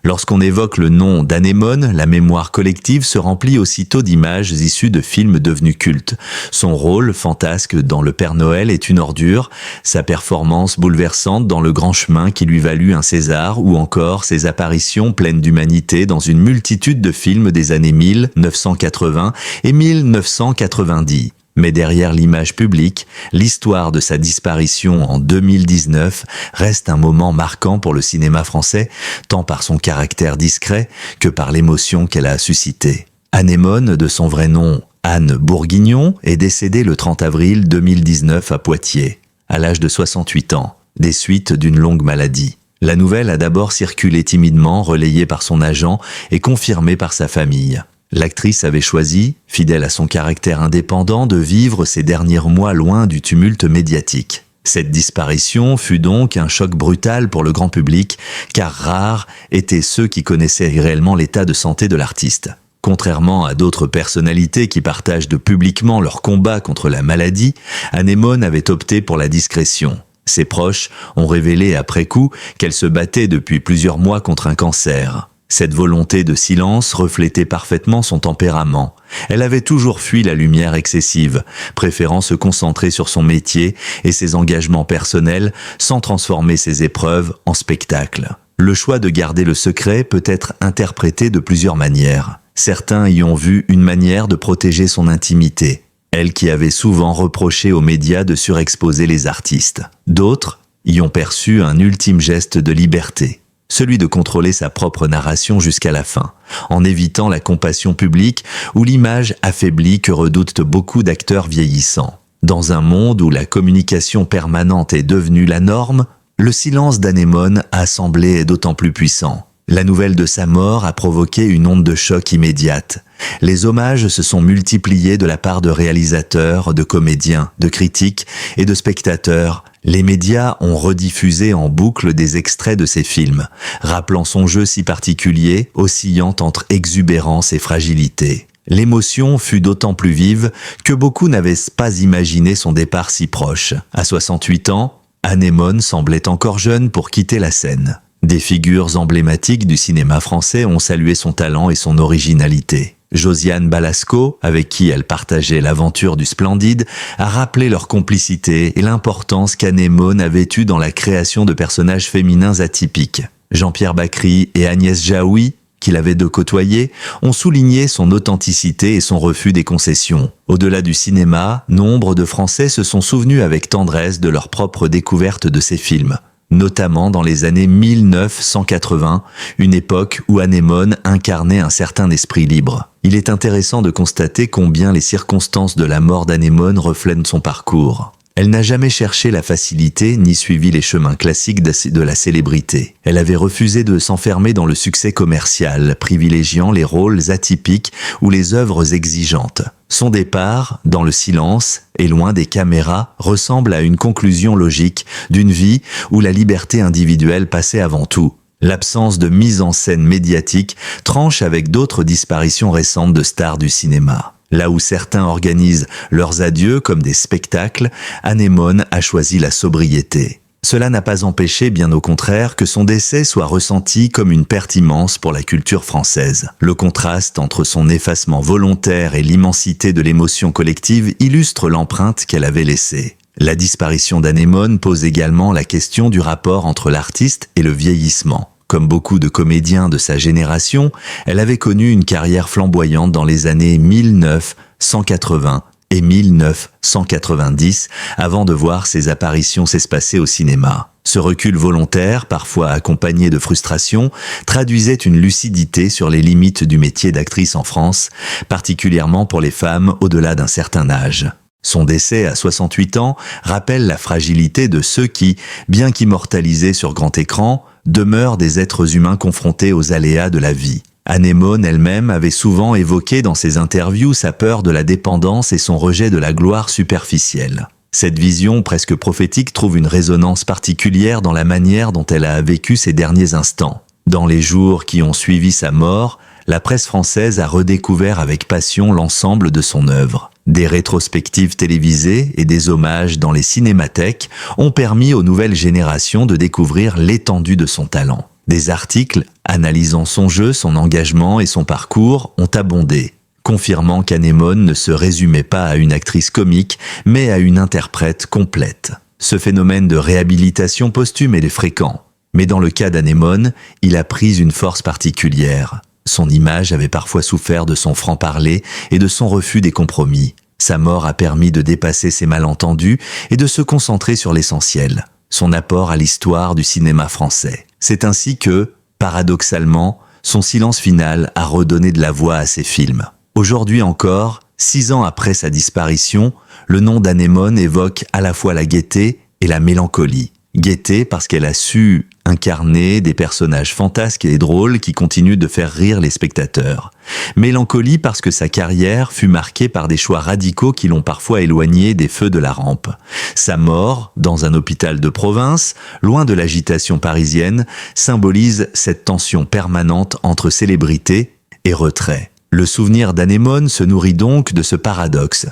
Lorsqu'on évoque le nom d'Anémone, la mémoire collective se remplit aussitôt d'images issues de films devenus cultes. Son rôle fantasque dans Le Père Noël est une ordure, sa performance bouleversante dans Le Grand Chemin qui lui valut un César, ou encore ses apparitions pleines d'humanité dans une multitude de films des années 1980 et 1990. Mais derrière l'image publique, l'histoire de sa disparition en 2019 reste un moment marquant pour le cinéma français, tant par son caractère discret que par l'émotion qu'elle a suscitée. Anémone, de son vrai nom Anne Bourguignon, est décédée le 30 avril 2019 à Poitiers, à l'âge de 68 ans, des suites d'une longue maladie. La nouvelle a d'abord circulé timidement, relayée par son agent et confirmée par sa famille. L'actrice avait choisi, fidèle à son caractère indépendant, de vivre ses derniers mois loin du tumulte médiatique. Cette disparition fut donc un choc brutal pour le grand public, car rares étaient ceux qui connaissaient réellement l'état de santé de l'artiste. Contrairement à d'autres personnalités qui partagent publiquement leur combat contre la maladie, Anémone avait opté pour la discrétion. Ses proches ont révélé après coup qu'elle se battait depuis plusieurs mois contre un cancer. Cette volonté de silence reflétait parfaitement son tempérament. Elle avait toujours fui la lumière excessive, préférant se concentrer sur son métier et ses engagements personnels sans transformer ses épreuves en spectacle. Le choix de garder le secret peut être interprété de plusieurs manières. Certains y ont vu une manière de protéger son intimité, elle qui avait souvent reproché aux médias de surexposer les artistes. D'autres y ont perçu un ultime geste de liberté, celui de contrôler sa propre narration jusqu'à la fin, en évitant la compassion publique ou l'image affaiblie que redoutent beaucoup d'acteurs vieillissants. Dans un monde où la communication permanente est devenue la norme, le silence d'Anémone a semblé d'autant plus puissant. La nouvelle de sa mort a provoqué une onde de choc immédiate. Les hommages se sont multipliés de la part de réalisateurs, de comédiens, de critiques et de spectateurs. Les médias ont rediffusé en boucle des extraits de ses films, rappelant son jeu si particulier, oscillant entre exubérance et fragilité. L'émotion fut d'autant plus vive que beaucoup n'avaient pas imaginé son départ si proche. À 68 ans, Anémone semblait encore jeune pour quitter la scène. Des figures emblématiques du cinéma français ont salué son talent et son originalité. Josiane Balasco, avec qui elle partageait l'aventure du Splendide, a rappelé leur complicité et l'importance qu'Anémone avait eue dans la création de personnages féminins atypiques. Jean-Pierre Bacri et Agnès Jaoui, qu'il avait de côtoyer, ont souligné son authenticité et son refus des concessions. Au-delà du cinéma, nombre de Français se sont souvenus avec tendresse de leur propre découverte de ces films, notamment dans les années 1980, une époque où Anémone incarnait un certain esprit libre. Il est intéressant de constater combien les circonstances de la mort d'Anémone reflètent son parcours. Elle n'a jamais cherché la facilité ni suivi les chemins classiques de la célébrité. Elle avait refusé de s'enfermer dans le succès commercial, privilégiant les rôles atypiques ou les œuvres exigeantes. Son départ, dans le silence et loin des caméras, ressemble à une conclusion logique d'une vie où la liberté individuelle passait avant tout. L'absence de mise en scène médiatique tranche avec d'autres disparitions récentes de stars du cinéma. Là où certains organisent leurs adieux comme des spectacles, Anémone a choisi la sobriété. Cela n'a pas empêché, bien au contraire, que son décès soit ressenti comme une perte immense pour la culture française. Le contraste entre son effacement volontaire et l'immensité de l'émotion collective illustre l'empreinte qu'elle avait laissée. La disparition d'Anémone pose également la question du rapport entre l'artiste et le vieillissement. Comme beaucoup de comédiens de sa génération, elle avait connu une carrière flamboyante dans les années 1980 et 1990 avant de voir ses apparitions s'espacer au cinéma. Ce recul volontaire, parfois accompagné de frustration, traduisait une lucidité sur les limites du métier d'actrice en France, particulièrement pour les femmes au-delà d'un certain âge. Son décès à 68 ans rappelle la fragilité de ceux qui, bien qu'immortalisés sur grand écran, demeurent des êtres humains confrontés aux aléas de la vie. Anémone elle-même avait souvent évoqué dans ses interviews sa peur de la dépendance et son rejet de la gloire superficielle. Cette vision presque prophétique trouve une résonance particulière dans la manière dont elle a vécu ses derniers instants. Dans les jours qui ont suivi sa mort, la presse française a redécouvert avec passion l'ensemble de son œuvre. Des rétrospectives télévisées et des hommages dans les cinémathèques ont permis aux nouvelles générations de découvrir l'étendue de son talent. Des articles analysant son jeu, son engagement et son parcours ont abondé, confirmant qu'Anémone ne se résumait pas à une actrice comique, mais à une interprète complète. Ce phénomène de réhabilitation posthume est fréquent, mais dans le cas d'Anémone, il a pris une force particulière. Son image avait parfois souffert de son franc-parler et de son refus des compromis. Sa mort a permis de dépasser ces malentendus et de se concentrer sur l'essentiel, son apport à l'histoire du cinéma français. C'est ainsi que, paradoxalement, son silence final a redonné de la voix à ses films. Aujourd'hui encore, 6 ans après sa disparition, le nom d'Anémone évoque à la fois la gaieté et la mélancolie. Gaieté parce qu'elle a su incarner des personnages fantasques et drôles qui continuent de faire rire les spectateurs. Mélancolie parce que sa carrière fut marquée par des choix radicaux qui l'ont parfois éloignée des feux de la rampe. Sa mort, dans un hôpital de province, loin de l'agitation parisienne, symbolise cette tension permanente entre célébrité et retrait. Le souvenir d'Anémone se nourrit donc de ce paradoxe.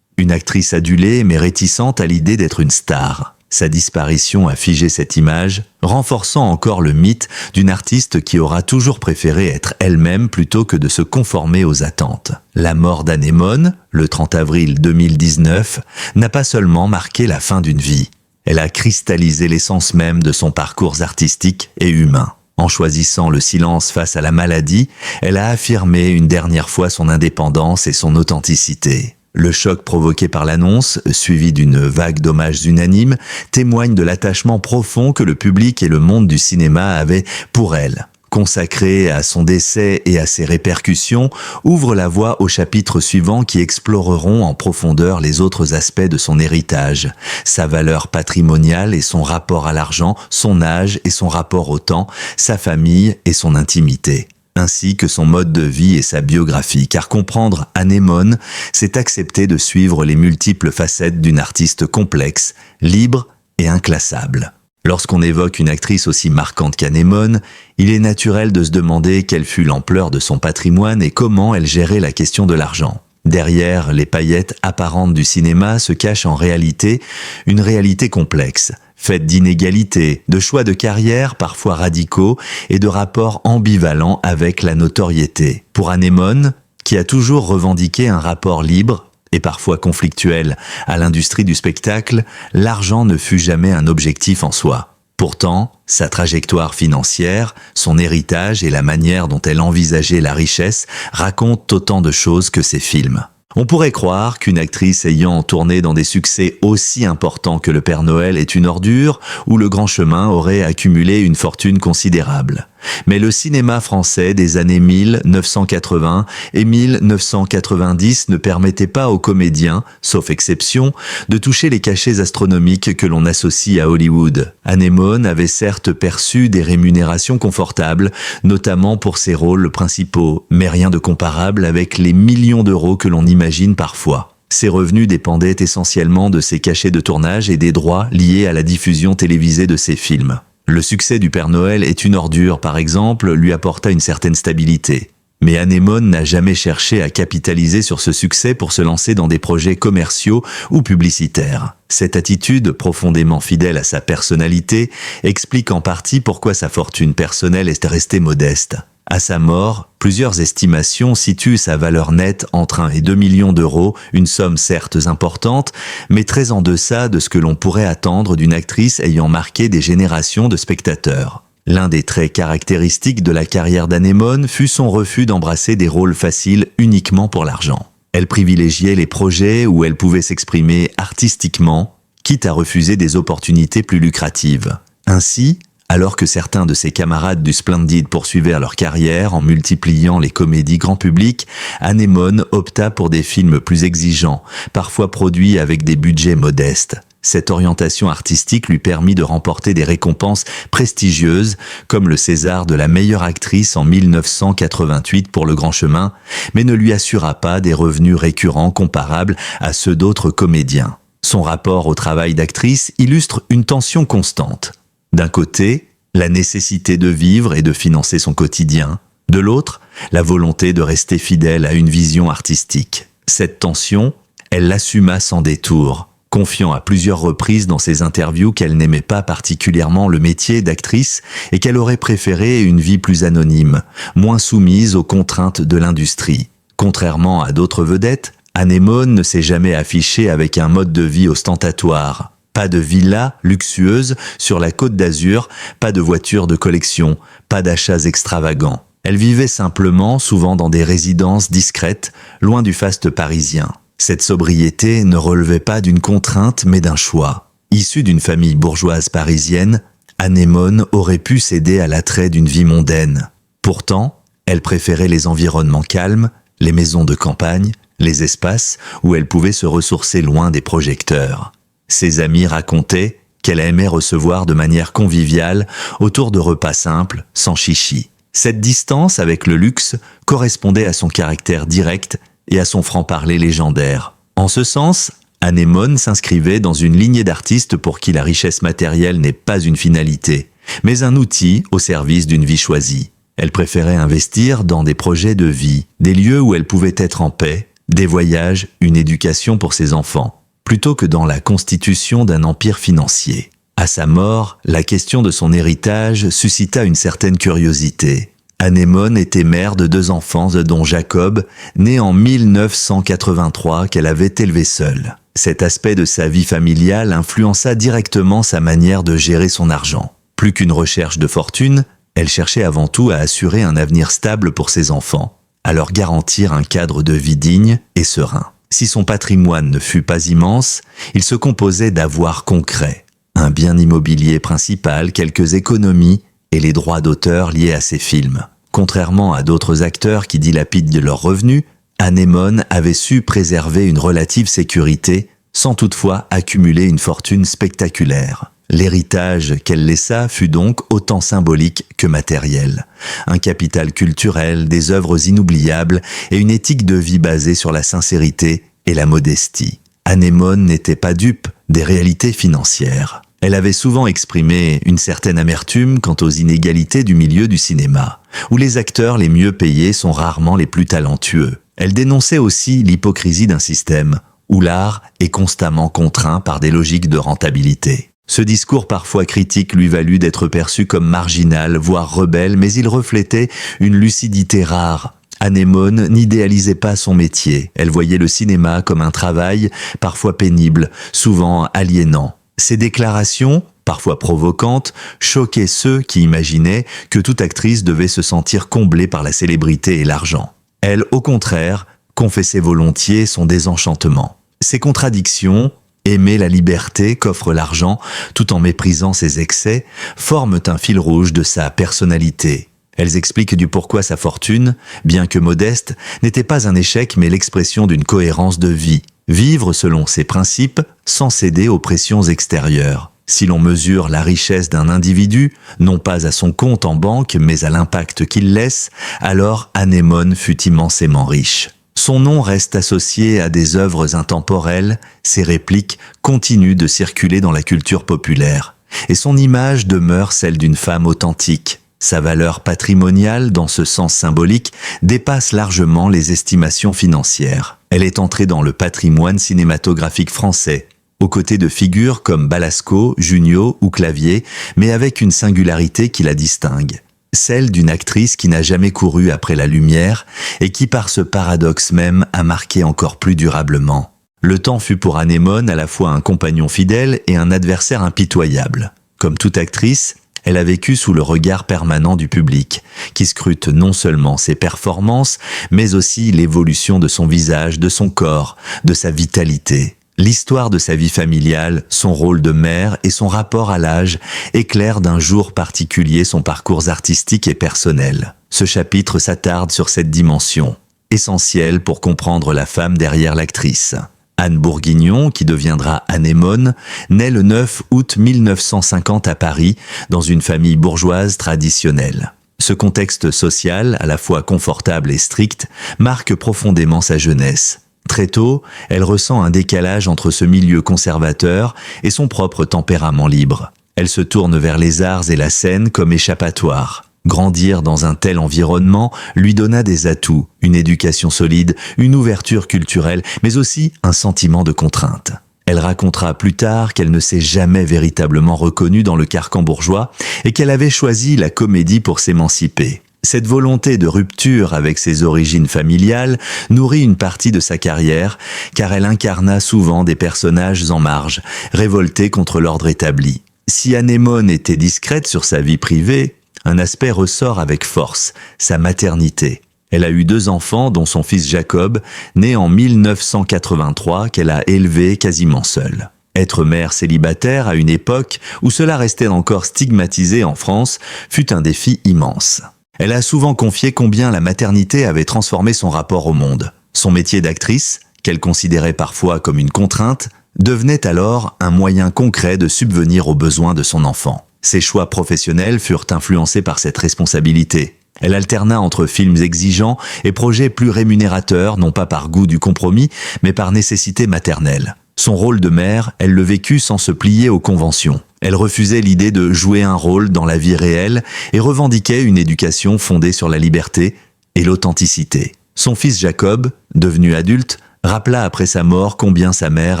Une actrice adulée mais réticente à l'idée d'être une star. Sa disparition a figé cette image, renforçant encore le mythe d'une artiste qui aura toujours préféré être elle-même plutôt que de se conformer aux attentes. La mort d'Anémone, le 30 avril 2019, n'a pas seulement marqué la fin d'une vie. Elle a cristallisé l'essence même de son parcours artistique et humain. En choisissant le silence face à la maladie, elle a affirmé une dernière fois son indépendance et son authenticité. Le choc provoqué par l'annonce, suivi d'une vague d'hommages unanimes, témoigne de l'attachement profond que le public et le monde du cinéma avaient pour elle. Consacré à son décès et à ses répercussions, ouvre la voie aux chapitres suivants qui exploreront en profondeur les autres aspects de son héritage, sa valeur patrimoniale et son rapport à l'argent, son âge et son rapport au temps, sa famille et son intimité, ainsi que son mode de vie et sa biographie, car comprendre Anémone, c'est accepter de suivre les multiples facettes d'une artiste complexe, libre et inclassable. Lorsqu'on évoque une actrice aussi marquante qu'Anémone, il est naturel de se demander quelle fut l'ampleur de son patrimoine et comment elle gérait la question de l'argent. Derrière les paillettes apparentes du cinéma se cache en réalité une réalité complexe, faite d'inégalités, de choix de carrière parfois radicaux et de rapports ambivalents avec la notoriété. Pour Anémone, qui a toujours revendiqué un rapport libre et parfois conflictuel à l'industrie du spectacle, l'argent ne fut jamais un objectif en soi. Pourtant, sa trajectoire financière, son héritage et la manière dont elle envisageait la richesse racontent autant de choses que ses films. On pourrait croire qu'une actrice ayant tourné dans des succès aussi importants que Le Père Noël est une ordure ou Le Grand Chemin aurait accumulé une fortune considérable. Mais le cinéma français des années 1980 et 1990 ne permettait pas aux comédiens, sauf exception, de toucher les cachets astronomiques que l'on associe à Hollywood. Anémone avait certes perçu des rémunérations confortables, notamment pour ses rôles principaux, mais rien de comparable avec les millions d'euros que l'on imagine parfois. Ses revenus dépendaient essentiellement de ses cachets de tournage et des droits liés à la diffusion télévisée de ses films. Le succès du Père Noël est une ordure, par exemple, lui apporta une certaine stabilité. Mais Anémone n'a jamais cherché à capitaliser sur ce succès pour se lancer dans des projets commerciaux ou publicitaires. Cette attitude, profondément fidèle à sa personnalité, explique en partie pourquoi sa fortune personnelle est restée modeste. À sa mort, plusieurs estimations situent sa valeur nette entre 1 et 2 millions d'euros, une somme certes importante, mais très en deçà de ce que l'on pourrait attendre d'une actrice ayant marqué des générations de spectateurs. L'un des traits caractéristiques de la carrière d'Anémone fut son refus d'embrasser des rôles faciles uniquement pour l'argent. Elle privilégiait les projets où elle pouvait s'exprimer artistiquement, quitte à refuser des opportunités plus lucratives. Ainsi, alors que certains de ses camarades du Splendid poursuivaient leur carrière en multipliant les comédies grand public, Anémone opta pour des films plus exigeants, parfois produits avec des budgets modestes. Cette orientation artistique lui permit de remporter des récompenses prestigieuses, comme le César de la meilleure actrice en 1988 pour Le Grand Chemin, mais ne lui assura pas des revenus récurrents comparables à ceux d'autres comédiens. Son rapport au travail d'actrice illustre une tension constante. D'un côté, la nécessité de vivre et de financer son quotidien. De l'autre, la volonté de rester fidèle à une vision artistique. Cette tension, elle l'assuma sans détour, confiant à plusieurs reprises dans ses interviews qu'elle n'aimait pas particulièrement le métier d'actrice et qu'elle aurait préféré une vie plus anonyme, moins soumise aux contraintes de l'industrie. Contrairement à d'autres vedettes, Anémone ne s'est jamais affichée avec un mode de vie ostentatoire. Pas de villa luxueuse sur la Côte d'Azur, pas de voiture de collection, pas d'achats extravagants. Elle vivait simplement, souvent dans des résidences discrètes, loin du faste parisien. Cette sobriété ne relevait pas d'une contrainte mais d'un choix. Issue d'une famille bourgeoise parisienne, Anémone aurait pu céder à l'attrait d'une vie mondaine. Pourtant, elle préférait les environnements calmes, les maisons de campagne, les espaces où elle pouvait se ressourcer loin des projecteurs. Ses amis racontaient qu'elle aimait recevoir de manière conviviale autour de repas simples, sans chichi. Cette distance avec le luxe correspondait à son caractère direct et à son franc-parler légendaire. En ce sens, Anémone s'inscrivait dans une lignée d'artistes pour qui la richesse matérielle n'est pas une finalité, mais un outil au service d'une vie choisie. Elle préférait investir dans des projets de vie, des lieux où elle pouvait être en paix, des voyages, une éducation pour ses enfants, plutôt que dans la constitution d'un empire financier. À sa mort, la question de son héritage suscita une certaine curiosité. Anémone était mère de 2 enfants, dont Jacob, né en 1983, qu'elle avait élevé seule. Cet aspect de sa vie familiale influença directement sa manière de gérer son argent. Plus qu'une recherche de fortune, elle cherchait avant tout à assurer un avenir stable pour ses enfants, à leur garantir un cadre de vie digne et serein. Si son patrimoine ne fut pas immense, il se composait d'avoirs concrets. Un bien immobilier principal, quelques économies et les droits d'auteur liés à ses films. Contrairement à d'autres acteurs qui dilapident leurs revenus, Anémone avait su préserver une relative sécurité sans toutefois accumuler une fortune spectaculaire. L'héritage qu'elle laissa fut donc autant symbolique que matériel. Un capital culturel, des œuvres inoubliables et une éthique de vie basée sur la sincérité et la modestie. Anémone n'était pas dupe des réalités financières. Elle avait souvent exprimé une certaine amertume quant aux inégalités du milieu du cinéma, où les acteurs les mieux payés sont rarement les plus talentueux. Elle dénonçait aussi l'hypocrisie d'un système, où l'art est constamment contraint par des logiques de rentabilité. Ce discours parfois critique lui valut d'être perçu comme marginal, voire rebelle, mais il reflétait une lucidité rare. Anémone n'idéalisait pas son métier. Elle voyait le cinéma comme un travail parfois pénible, souvent aliénant. Ses déclarations, parfois provocantes, choquaient ceux qui imaginaient que toute actrice devait se sentir comblée par la célébrité et l'argent. Elle, au contraire, confessait volontiers son désenchantement. Ces contradictions, aimer la liberté qu'offre l'argent tout en méprisant ses excès, forment un fil rouge de sa personnalité. Elles expliquent du pourquoi sa fortune, bien que modeste, n'était pas un échec mais l'expression d'une cohérence de vie. Vivre selon ses principes sans céder aux pressions extérieures. Si l'on mesure la richesse d'un individu, non pas à son compte en banque mais à l'impact qu'il laisse, alors Anémone fut immensément riche. Son nom reste associé à des œuvres intemporelles, ses répliques continuent de circuler dans la culture populaire, et son image demeure celle d'une femme authentique. Sa valeur patrimoniale, dans ce sens symbolique, dépasse largement les estimations financières. Elle est entrée dans le patrimoine cinématographique français, aux côtés de figures comme Balasco, Junio ou Clavier, mais avec une singularité qui la distingue. Celle d'une actrice qui n'a jamais couru après la lumière et qui par ce paradoxe même a marqué encore plus durablement. Le temps fut pour Anémone à la fois un compagnon fidèle et un adversaire impitoyable. Comme toute actrice, elle a vécu sous le regard permanent du public, qui scrute non seulement ses performances, mais aussi l'évolution de son visage, de son corps, de sa vitalité. L'histoire de sa vie familiale, son rôle de mère et son rapport à l'âge éclairent d'un jour particulier son parcours artistique et personnel. Ce chapitre s'attarde sur cette dimension, essentielle pour comprendre la femme derrière l'actrice. Anne Bourguignon, qui deviendra Anémone, naît le 9 août 1950 à Paris, dans une famille bourgeoise traditionnelle. Ce contexte social, à la fois confortable et strict, marque profondément sa jeunesse. Très tôt, elle ressent un décalage entre ce milieu conservateur et son propre tempérament libre. Elle se tourne vers les arts et la scène comme échappatoire. Grandir dans un tel environnement lui donna des atouts, une éducation solide, une ouverture culturelle, mais aussi un sentiment de contrainte. Elle racontera plus tard qu'elle ne s'est jamais véritablement reconnue dans le carcan bourgeois et qu'elle avait choisi la comédie pour s'émanciper. Cette volonté de rupture avec ses origines familiales nourrit une partie de sa carrière, car elle incarna souvent des personnages en marge, révoltés contre l'ordre établi. Si Anémone était discrète sur sa vie privée, un aspect ressort avec force, sa maternité. Elle a eu 2 enfants, dont son fils Jacob, né en 1983, qu'elle a élevé quasiment seule. Être mère célibataire à une époque où cela restait encore stigmatisé en France fut un défi immense. Elle a souvent confié combien la maternité avait transformé son rapport au monde. Son métier d'actrice, qu'elle considérait parfois comme une contrainte, devenait alors un moyen concret de subvenir aux besoins de son enfant. Ses choix professionnels furent influencés par cette responsabilité. Elle alterna entre films exigeants et projets plus rémunérateurs, non pas par goût du compromis, mais par nécessité maternelle. Son rôle de mère, elle le vécut sans se plier aux conventions. Elle refusait l'idée de jouer un rôle dans la vie réelle et revendiquait une éducation fondée sur la liberté et l'authenticité. Son fils Jacob, devenu adulte, rappela après sa mort combien sa mère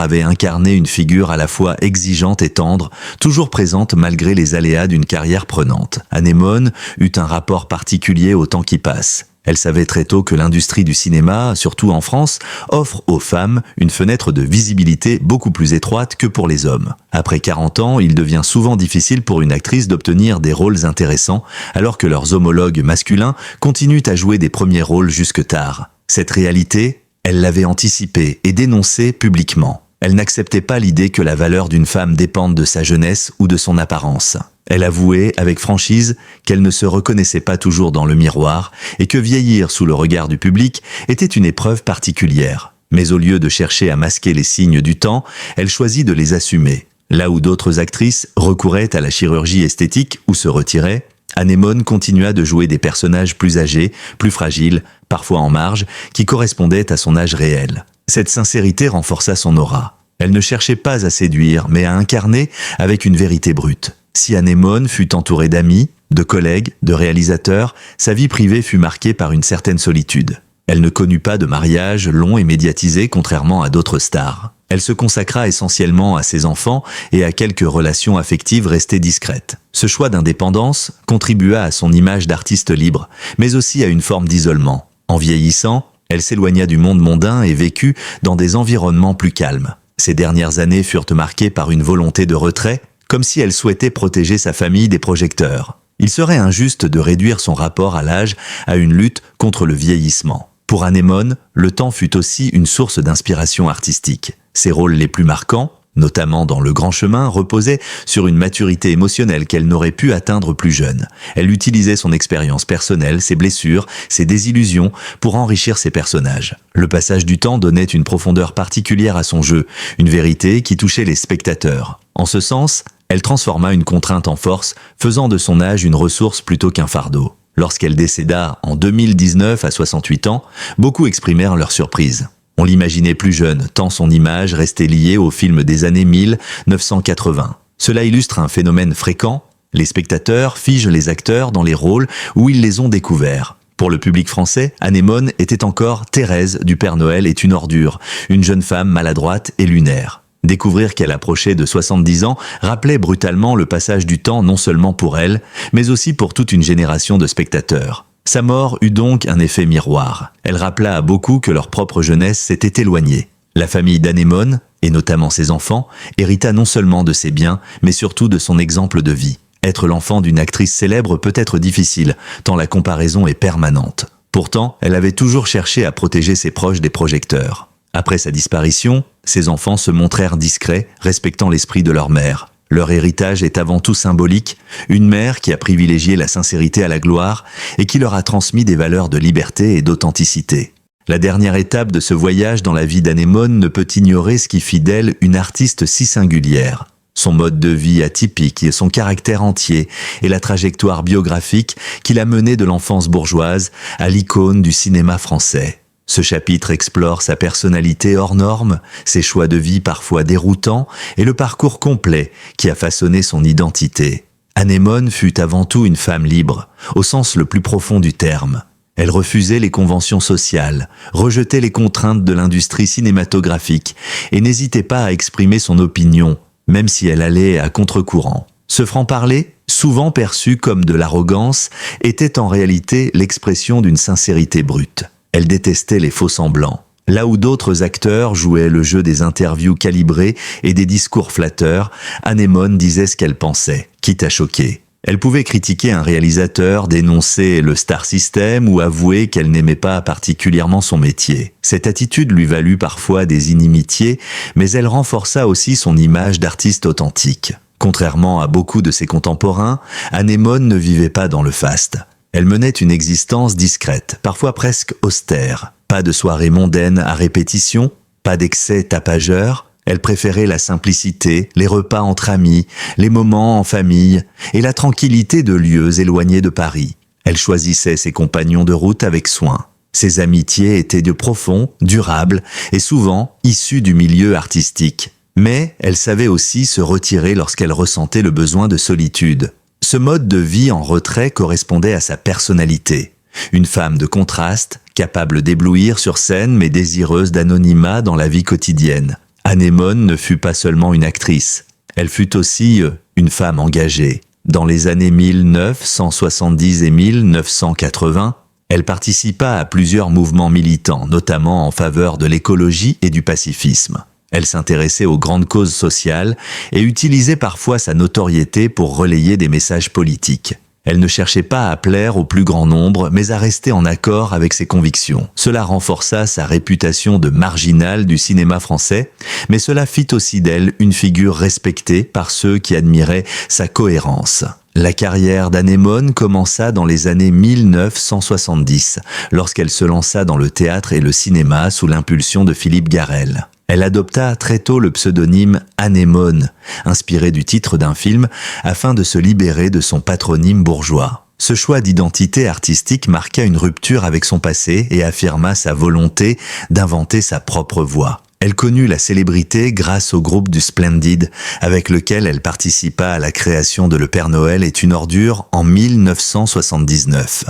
avait incarné une figure à la fois exigeante et tendre, toujours présente malgré les aléas d'une carrière prenante. Anémone eut un rapport particulier au temps qui passe. Elle savait très tôt que l'industrie du cinéma, surtout en France, offre aux femmes une fenêtre de visibilité beaucoup plus étroite que pour les hommes. Après 40 ans, il devient souvent difficile pour une actrice d'obtenir des rôles intéressants, alors que leurs homologues masculins continuent à jouer des premiers rôles jusque tard. Cette réalité, elle l'avait anticipée et dénoncée publiquement. Elle n'acceptait pas l'idée que la valeur d'une femme dépende de sa jeunesse ou de son apparence. Elle avouait avec franchise qu'elle ne se reconnaissait pas toujours dans le miroir et que vieillir sous le regard du public était une épreuve particulière. Mais au lieu de chercher à masquer les signes du temps, elle choisit de les assumer. Là où d'autres actrices recouraient à la chirurgie esthétique ou se retiraient, Anémone continua de jouer des personnages plus âgés, plus fragiles, parfois en marge, qui correspondaient à son âge réel. Cette sincérité renforça son aura. Elle ne cherchait pas à séduire, mais à incarner avec une vérité brute. Si Anémone fut entourée d'amis, de collègues, de réalisateurs, sa vie privée fut marquée par une certaine solitude. Elle ne connut pas de mariage long et médiatisé contrairement à d'autres stars. Elle se consacra essentiellement à ses enfants et à quelques relations affectives restées discrètes. Ce choix d'indépendance contribua à son image d'artiste libre, mais aussi à une forme d'isolement. En vieillissant, elle s'éloigna du monde mondain et vécut dans des environnements plus calmes. Ses dernières années furent marquées par une volonté de retrait, comme si elle souhaitait protéger sa famille des projecteurs. Il serait injuste de réduire son rapport à l'âge à une lutte contre le vieillissement. Pour Anémone, le temps fut aussi une source d'inspiration artistique. Ses rôles les plus marquants, notamment dans Le Grand Chemin, reposaient sur une maturité émotionnelle qu'elle n'aurait pu atteindre plus jeune. Elle utilisait son expérience personnelle, ses blessures, ses désillusions pour enrichir ses personnages. Le passage du temps donnait une profondeur particulière à son jeu, une vérité qui touchait les spectateurs. En ce sens, elle transforma une contrainte en force, faisant de son âge une ressource plutôt qu'un fardeau. Lorsqu'elle décéda en 2019 à 68 ans, beaucoup exprimèrent leur surprise. On l'imaginait plus jeune, tant son image restait liée aux films des années 1980. Cela illustre un phénomène fréquent, les spectateurs figent les acteurs dans les rôles où ils les ont découverts. Pour le public français, Anémone était encore Thérèse du Père Noël est une ordure, une jeune femme maladroite et lunaire. Découvrir qu'elle approchait de 70 ans rappelait brutalement le passage du temps non seulement pour elle, mais aussi pour toute une génération de spectateurs. Sa mort eut donc un effet miroir. Elle rappela à beaucoup que leur propre jeunesse s'était éloignée. La famille d'Anémone, et notamment ses enfants, hérita non seulement de ses biens, mais surtout de son exemple de vie. Être l'enfant d'une actrice célèbre peut être difficile, tant la comparaison est permanente. Pourtant, elle avait toujours cherché à protéger ses proches des projecteurs. Après sa disparition, ses enfants se montrèrent discrets, respectant l'esprit de leur mère. Leur héritage est avant tout symbolique, une mère qui a privilégié la sincérité à la gloire et qui leur a transmis des valeurs de liberté et d'authenticité. La dernière étape de ce voyage dans la vie d'Anémone ne peut ignorer ce qui fit d'elle une artiste si singulière. Son mode de vie atypique et son caractère entier et la trajectoire biographique qui l'a menée de l'enfance bourgeoise à l'icône du cinéma français. Ce chapitre explore sa personnalité hors norme, ses choix de vie parfois déroutants et le parcours complet qui a façonné son identité. Anémone fut avant tout une femme libre, au sens le plus profond du terme. Elle refusait les conventions sociales, rejetait les contraintes de l'industrie cinématographique et n'hésitait pas à exprimer son opinion, même si elle allait à contre-courant. Ce franc-parler, souvent perçu comme de l'arrogance, était en réalité l'expression d'une sincérité brute. Elle détestait les faux-semblants. Là où d'autres acteurs jouaient le jeu des interviews calibrées et des discours flatteurs, Anémone disait ce qu'elle pensait, quitte à choquer. Elle pouvait critiquer un réalisateur, dénoncer le star system ou avouer qu'elle n'aimait pas particulièrement son métier. Cette attitude lui valut parfois des inimitiés, mais elle renforça aussi son image d'artiste authentique. Contrairement à beaucoup de ses contemporains, Anémone ne vivait pas dans le faste. Elle menait une existence discrète, parfois presque austère. Pas de soirées mondaines à répétition, pas d'excès tapageurs. Elle préférait la simplicité, les repas entre amis, les moments en famille et la tranquillité de lieux éloignés de Paris. Elle choisissait ses compagnons de route avec soin. Ses amitiés étaient de profonds, durables et souvent issues du milieu artistique. Mais elle savait aussi se retirer lorsqu'elle ressentait le besoin de solitude. Ce mode de vie en retrait correspondait à sa personnalité. Une femme de contraste, capable d'éblouir sur scène mais désireuse d'anonymat dans la vie quotidienne. Anémone ne fut pas seulement une actrice, elle fut aussi une femme engagée. Dans les années 1970 et 1980, elle participa à plusieurs mouvements militants, notamment en faveur de l'écologie et du pacifisme. Elle s'intéressait aux grandes causes sociales et utilisait parfois sa notoriété pour relayer des messages politiques. Elle ne cherchait pas à plaire au plus grand nombre, mais à rester en accord avec ses convictions. Cela renforça sa réputation de marginale du cinéma français, mais cela fit aussi d'elle une figure respectée par ceux qui admiraient sa cohérence. La carrière d'Anémone commença dans les années 1970, lorsqu'elle se lança dans le théâtre et le cinéma sous l'impulsion de Philippe Garrel. Elle adopta très tôt le pseudonyme Anémone, inspiré du titre d'un film, afin de se libérer de son patronyme bourgeois. Ce choix d'identité artistique marqua une rupture avec son passé et affirma sa volonté d'inventer sa propre voix. Elle connut la célébrité grâce au groupe du Splendid, avec lequel elle participa à la création de Le Père Noël est une ordure en 1979.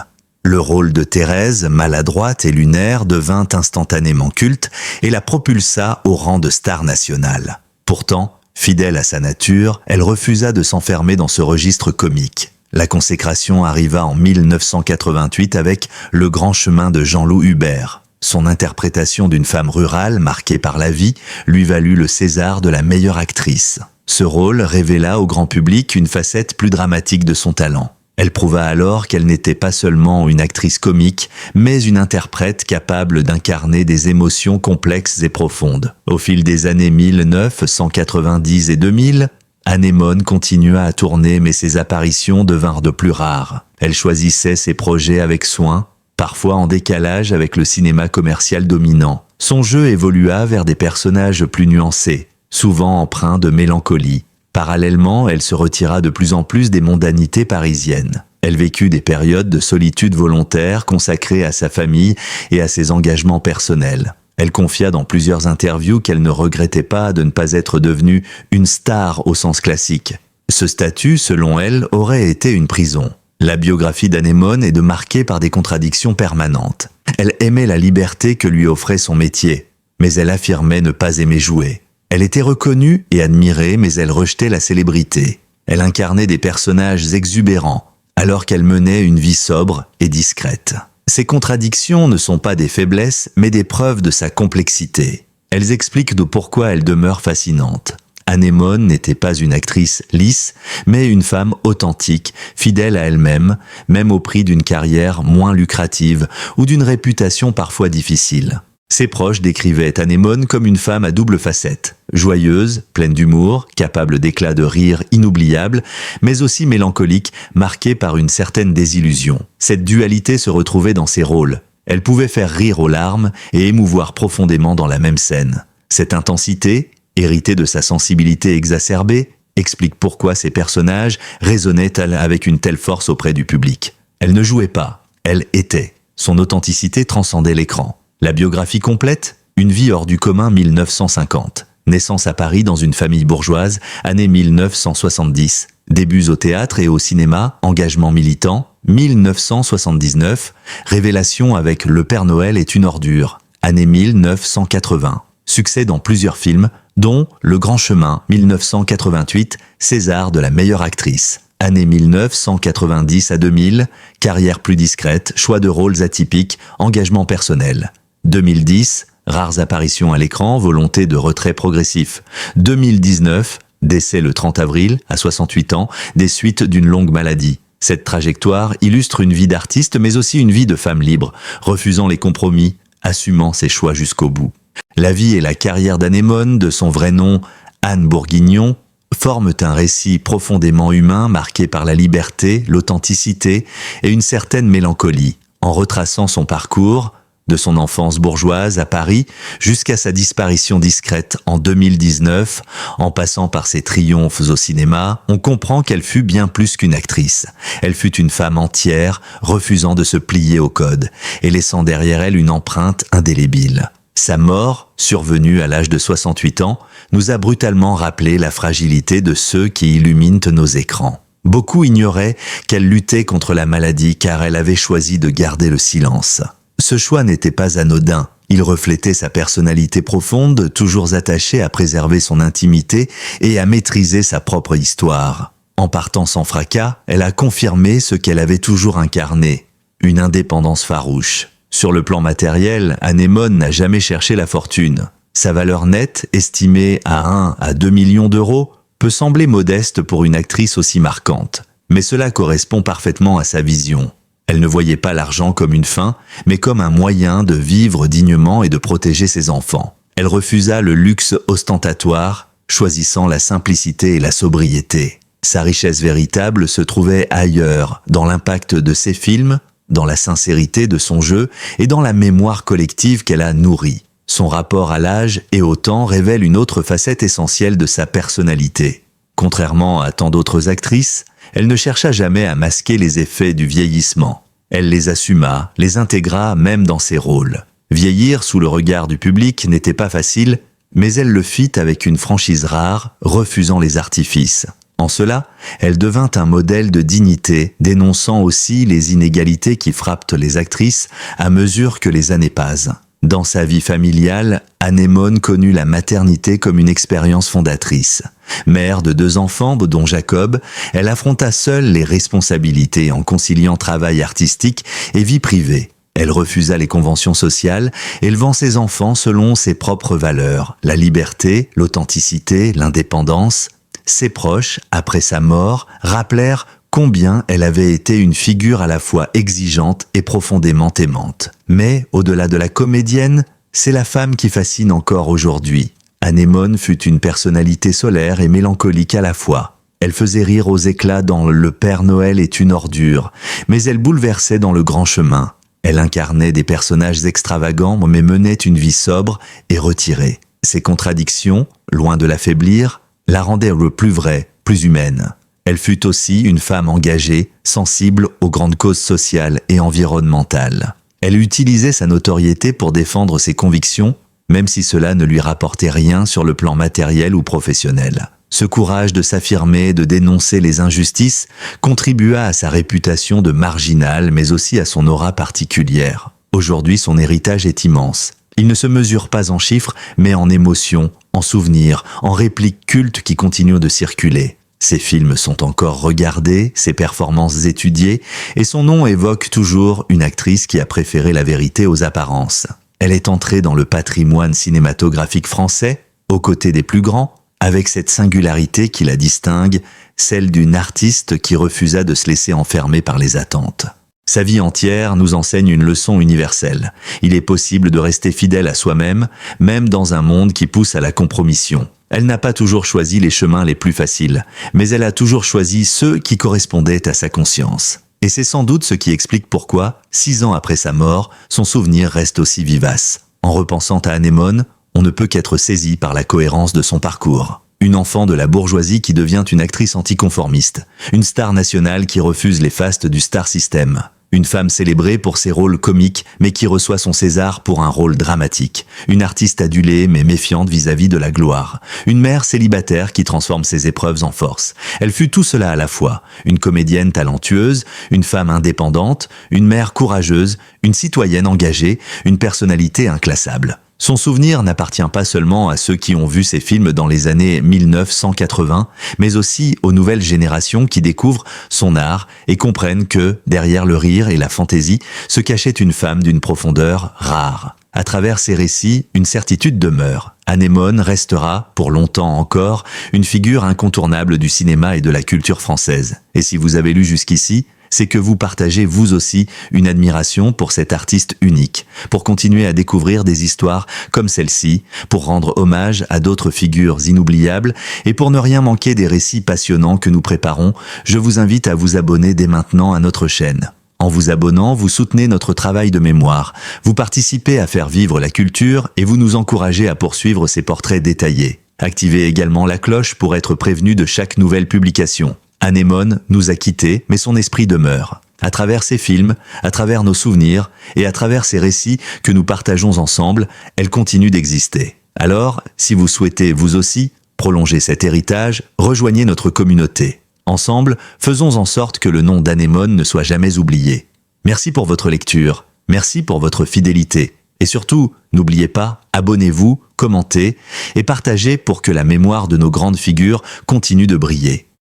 Le rôle de Thérèse, maladroite et lunaire, devint instantanément culte et la propulsa au rang de star nationale. Pourtant, fidèle à sa nature, elle refusa de s'enfermer dans ce registre comique. La consécration arriva en 1988 avec Le Grand Chemin de Jean-Loup Hubert. Son interprétation d'une femme rurale marquée par la vie lui valut le César de la meilleure actrice. Ce rôle révéla au grand public une facette plus dramatique de son talent. Elle prouva alors qu'elle n'était pas seulement une actrice comique, mais une interprète capable d'incarner des émotions complexes et profondes. Au fil des années 1990 et 2000, Anémone continua à tourner, mais ses apparitions devinrent de plus rares. Elle choisissait ses projets avec soin, parfois en décalage avec le cinéma commercial dominant. Son jeu évolua vers des personnages plus nuancés, souvent empreints de mélancolie. Parallèlement, elle se retira de plus en plus des mondanités parisiennes. Elle vécut des périodes de solitude volontaire consacrées à sa famille et à ses engagements personnels. Elle confia dans plusieurs interviews qu'elle ne regrettait pas de ne pas être devenue une star au sens classique. Ce statut, selon elle, aurait été une prison. La biographie d'Anémone est marquée par des contradictions permanentes. Elle aimait la liberté que lui offrait son métier, mais elle affirmait ne pas aimer jouer. Elle était reconnue et admirée, mais elle rejetait la célébrité. Elle incarnait des personnages exubérants, alors qu'elle menait une vie sobre et discrète. Ces contradictions ne sont pas des faiblesses, mais des preuves de sa complexité. Elles expliquent de pourquoi elle demeure fascinante. Anémone n'était pas une actrice lisse, mais une femme authentique, fidèle à elle-même, même au prix d'une carrière moins lucrative ou d'une réputation parfois difficile. Ses proches décrivaient Anémone comme une femme à double facette, joyeuse, pleine d'humour, capable d'éclats de rire inoubliables, mais aussi mélancolique, marquée par une certaine désillusion. Cette dualité se retrouvait dans ses rôles. Elle pouvait faire rire aux larmes et émouvoir profondément dans la même scène. Cette intensité, héritée de sa sensibilité exacerbée, explique pourquoi ses personnages résonnaient avec une telle force auprès du public. Elle ne jouait pas, elle était. Son authenticité transcendait l'écran. La biographie complète, Une vie hors du commun 1950. Naissance à Paris dans une famille bourgeoise, année 1970. Débuts au théâtre et au cinéma, engagement militant, 1979, révélation avec Le Père Noël est une ordure, année 1980. Succès dans plusieurs films, dont Le Grand Chemin, 1988, César de la meilleure actrice. Année 1990 à 2000, carrière plus discrète, choix de rôles atypiques, engagement personnel. 2010, rares apparitions à l'écran, volonté de retrait progressif. 2019, décès le 30 avril, à 68 ans, des suites d'une longue maladie. Cette trajectoire illustre une vie d'artiste, mais aussi une vie de femme libre, refusant les compromis, assumant ses choix jusqu'au bout. La vie et la carrière d'Anémone, de son vrai nom Anne Bourguignon, forment un récit profondément humain marqué par la liberté, l'authenticité et une certaine mélancolie, en retraçant son parcours, de son enfance bourgeoise à Paris jusqu'à sa disparition discrète en 2019, en passant par ses triomphes au cinéma, on comprend qu'elle fut bien plus qu'une actrice. Elle fut une femme entière, refusant de se plier au code et laissant derrière elle une empreinte indélébile. Sa mort, survenue à l'âge de 68 ans, nous a brutalement rappelé la fragilité de ceux qui illuminent nos écrans. Beaucoup ignoraient qu'elle luttait contre la maladie car elle avait choisi de garder le silence. Ce choix n'était pas anodin. Il reflétait sa personnalité profonde, toujours attachée à préserver son intimité et à maîtriser sa propre histoire. En partant sans fracas, elle a confirmé ce qu'elle avait toujours incarné, une indépendance farouche. Sur le plan matériel, Anémone n'a jamais cherché la fortune. Sa valeur nette, estimée à 1 à 2 millions d'euros, peut sembler modeste pour une actrice aussi marquante. Mais cela correspond parfaitement à sa vision. Elle ne voyait pas l'argent comme une fin, mais comme un moyen de vivre dignement et de protéger ses enfants. Elle refusa le luxe ostentatoire, choisissant la simplicité et la sobriété. Sa richesse véritable se trouvait ailleurs, dans l'impact de ses films, dans la sincérité de son jeu et dans la mémoire collective qu'elle a nourrie. Son rapport à l'âge et au temps révèle une autre facette essentielle de sa personnalité. Contrairement à tant d'autres actrices, elle ne chercha jamais à masquer les effets du vieillissement. Elle les assuma, les intégra même dans ses rôles. Vieillir sous le regard du public n'était pas facile, mais elle le fit avec une franchise rare, refusant les artifices. En cela, elle devint un modèle de dignité, dénonçant aussi les inégalités qui frappent les actrices à mesure que les années passent. Dans sa vie familiale, Anémone connut la maternité comme une expérience fondatrice. Mère de 2 enfants, dont Jacob, elle affronta seule les responsabilités en conciliant travail artistique et vie privée. Elle refusa les conventions sociales, élevant ses enfants selon ses propres valeurs, la liberté, l'authenticité, l'indépendance. Ses proches, après sa mort, rappelèrent combien elle avait été une figure à la fois exigeante et profondément aimante. Mais, au-delà de la comédienne, c'est la femme qui fascine encore aujourd'hui. Anémone fut une personnalité solaire et mélancolique à la fois. Elle faisait rire aux éclats dans Le Père Noël est une ordure, mais elle bouleversait dans Le Grand Chemin. Elle incarnait des personnages extravagants mais menait une vie sobre et retirée. Ses contradictions, loin de l'affaiblir, la rendaient plus vraie, plus humaine. Elle fut aussi une femme engagée, sensible aux grandes causes sociales et environnementales. Elle utilisait sa notoriété pour défendre ses convictions, même si cela ne lui rapportait rien sur le plan matériel ou professionnel. Ce courage de s'affirmer, de dénoncer les injustices, contribua à sa réputation de marginale, mais aussi à son aura particulière. Aujourd'hui, son héritage est immense. Il ne se mesure pas en chiffres, mais en émotions, en souvenirs, en répliques cultes qui continuent de circuler. Ses films sont encore regardés, ses performances étudiées, et son nom évoque toujours une actrice qui a préféré la vérité aux apparences. Elle est entrée dans le patrimoine cinématographique français, aux côtés des plus grands, avec cette singularité qui la distingue, celle d'une artiste qui refusa de se laisser enfermer par les attentes. Sa vie entière nous enseigne une leçon universelle. Il est possible de rester fidèle à soi-même, même dans un monde qui pousse à la compromission. Elle n'a pas toujours choisi les chemins les plus faciles, mais elle a toujours choisi ceux qui correspondaient à sa conscience. Et c'est sans doute ce qui explique pourquoi, 6 ans après sa mort, son souvenir reste aussi vivace. En repensant à Anémone, on ne peut qu'être saisi par la cohérence de son parcours. Une enfant de la bourgeoisie qui devient une actrice anticonformiste, une star nationale qui refuse les fastes du star system, Une femme célébrée pour ses rôles comiques, mais qui reçoit son César pour un rôle dramatique. Une artiste adulée, mais méfiante vis-à-vis de la gloire. Une mère célibataire qui transforme ses épreuves en force. Elle fut tout cela à la fois. Une comédienne talentueuse, une femme indépendante, une mère courageuse, une citoyenne engagée, une personnalité inclassable. Son souvenir n'appartient pas seulement à ceux qui ont vu ces films dans les années 1980, mais aussi aux nouvelles générations qui découvrent son art et comprennent que, derrière le rire et la fantaisie, se cachait une femme d'une profondeur rare. À travers ces récits, une certitude demeure. Anémone restera, pour longtemps encore, une figure incontournable du cinéma et de la culture française. Et si vous avez lu jusqu'ici, c'est que vous partagez vous aussi une admiration pour cet artiste unique, pour continuer à découvrir des histoires comme celle-ci, pour rendre hommage à d'autres figures inoubliables et pour ne rien manquer des récits passionnants que nous préparons, je vous invite à vous abonner dès maintenant à notre chaîne. En vous abonnant, vous soutenez notre travail de mémoire, vous participez à faire vivre la culture et vous nous encouragez à poursuivre ces portraits détaillés. Activez également la cloche pour être prévenu de chaque nouvelle publication. Anémone nous a quittés, mais son esprit demeure. À travers ses films, à travers nos souvenirs et à travers ces récits que nous partageons ensemble, elle continue d'exister. Alors, si vous souhaitez vous aussi prolonger cet héritage, rejoignez notre communauté. Ensemble, faisons en sorte que le nom d'Anémone ne soit jamais oublié. Merci pour votre lecture, merci pour votre fidélité. Et surtout, n'oubliez pas, abonnez-vous, commentez et partagez pour que la mémoire de nos grandes figures continue de briller.